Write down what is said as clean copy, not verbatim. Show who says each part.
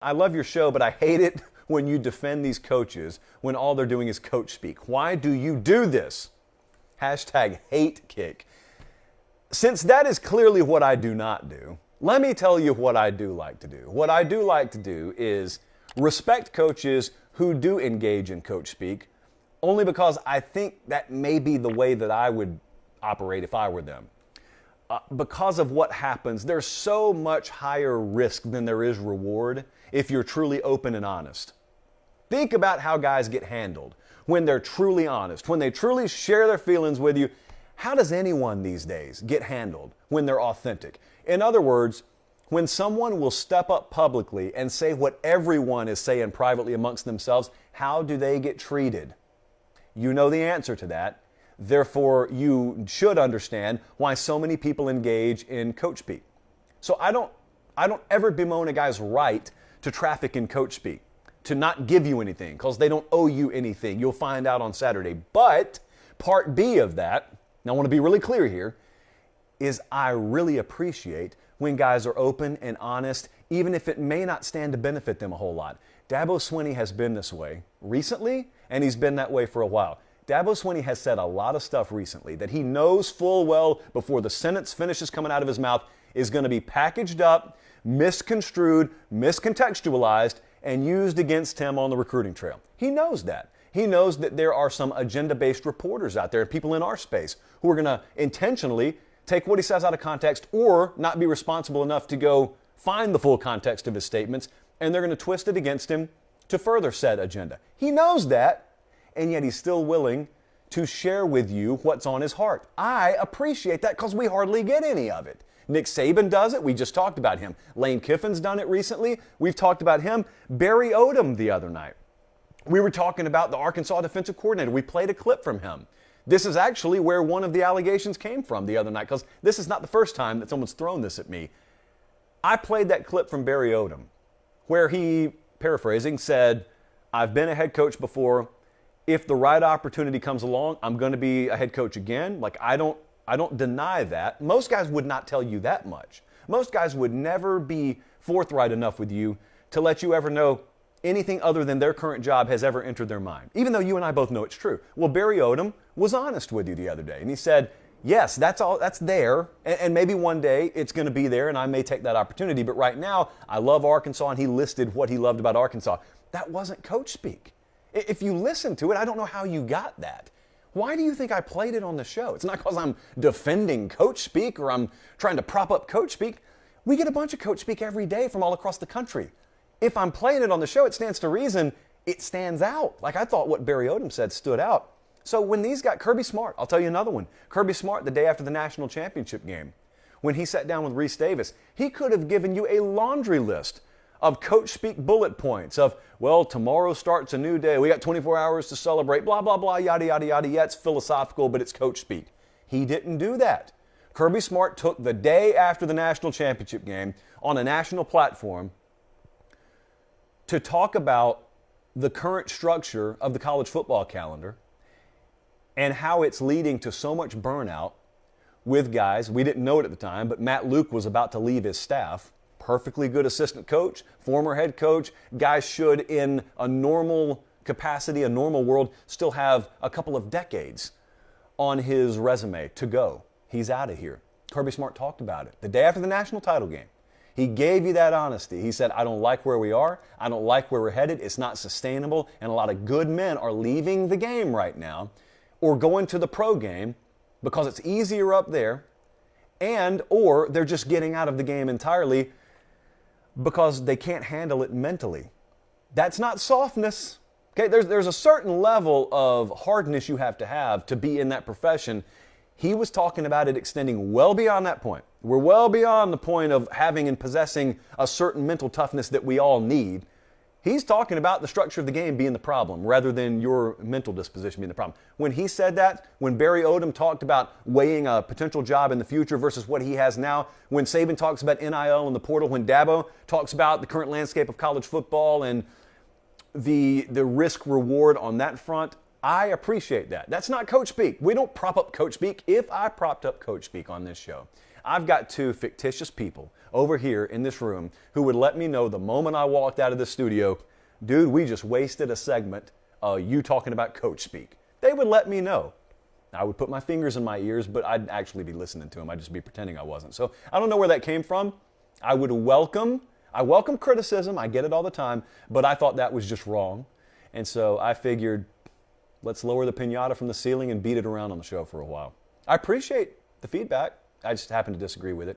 Speaker 1: I love your show, but I hate it when you defend these coaches when all they're doing is coach speak. Why do you do this? Hashtag hate kick. Since that is clearly what I do not do, let me tell you what I do like to do. What I do like to do is respect coaches who do engage in coach speak, only because I think that may be the way that I would operate if I were them. Because of what happens, there's so much higher risk than there is reward if you're truly open and honest. Think about how guys get handled when they're truly honest, when they truly share their feelings with you. How does anyone these days get handled when they're authentic? In other words, when someone will step up publicly and say what everyone is saying privately amongst themselves, how do they get treated? You know the answer to that. Therefore, you should understand why so many people engage in coach speak. So I don't ever bemoan a guy's right to traffic in coach speak, to not give you anything, because they don't owe you anything. You'll find out on Saturday. But part B of that, and I want to be really clear here, is I really appreciate when guys are open and honest, even if it may not stand to benefit them a whole lot. Dabo Swinney has been this way recently, and he's been that way for a while. Dabo Swinney has said a lot of stuff recently that he knows full well before the sentence finishes coming out of his mouth is going to be packaged up, misconstrued, miscontextualized, and used against him on the recruiting trail. He knows that. He knows that there are some agenda-based reporters out there, people in our space, who are going to intentionally take what he says out of context or not be responsible enough to go find the full context of his statements, and they're going to twist it against him to further said agenda. He knows that, and yet he's still willing to share with you what's on his heart. I appreciate that because we hardly get any of it. Nick Saban does it. We just talked about him. Lane Kiffin's done it recently. We've talked about him. Barry Odom the other night. We were talking about the Arkansas defensive coordinator. We played a clip from him. This is actually where one of the allegations came from the other night, because this is not the first time that someone's thrown this at me. I played that clip from Barry Odom where he, paraphrasing, said, "I've been a head coach before. If the right opportunity comes along, I'm going to be a head coach again." Like, I don't deny that. Most guys would not tell you that much. Most guys would never be forthright enough with you to let you ever know anything other than their current job has ever entered their mind, even though you and I both know it's true. Well, Barry Odom was honest with you the other day, and he said, yes, that's there, and maybe one day it's going to be there, and I may take that opportunity, but right now, I love Arkansas, and he listed what he loved about Arkansas. That wasn't coach speak. If you listen to it, I don't know how you got that. Why do you think I played it on the show? It's not because I'm defending coach speak or I'm trying to prop up coach speak. We get a bunch of coach speak every day from all across the country. If I'm playing it on the show, it stands to reason it stands out. Like, I thought what Barry Odom said stood out. So when these guys, Kirby Smart, I'll tell you another one. Kirby Smart, the day after the national championship game, when he sat down with Reese Davis, he could have given you a laundry list of coach speak bullet points of, well, tomorrow starts a new day. We got 24 hours to celebrate, blah, blah, blah, yada, yada, yada. Yeah, it's philosophical, but it's coach speak. He didn't do that. Kirby Smart took the day after the national championship game on a national platform to talk about the current structure of the college football calendar and how it's leading to so much burnout with guys. We didn't know it at the time, but Matt Luke was about to leave his staff. Perfectly good assistant coach, former head coach. Guys should, in a normal capacity, a normal world, still have a couple of decades on his resume to go. He's out of here. Kirby Smart talked about it the day after the national title game. He gave you that honesty. He said, I don't like where we are. I don't like where we're headed. It's not sustainable. And a lot of good men are leaving the game right now or going to the pro game because it's easier up there, and or they're just getting out of the game entirely because they can't handle it mentally. That's not softness. Okay, there's a certain level of hardness you have to be in that profession. He was talking about it extending well beyond that point. We're well beyond the point of having and possessing a certain mental toughness that we all need. He's talking about the structure of the game being the problem rather than your mental disposition being the problem. When he said that, when Barry Odom talked about weighing a potential job in the future versus what he has now, when Saban talks about NIL and the portal, when Dabo talks about the current landscape of college football and the risk reward on that front, I appreciate that. That's not coach speak. We don't prop up coach speak. If I propped up coach speak on this show, I've got two fictitious people over here in this room who would let me know the moment I walked out of the studio, dude, we just wasted a segment you talking about coach speak. They would let me know. I would put my fingers in my ears, but I'd actually be listening to them. I'd just be pretending I wasn't. So I don't know where that came from. I welcome criticism. I get it all the time, but I thought that was just wrong. And so I figured, let's lower the piñata from the ceiling and beat it around on the show for a while. I appreciate the feedback. I just happen to disagree with it.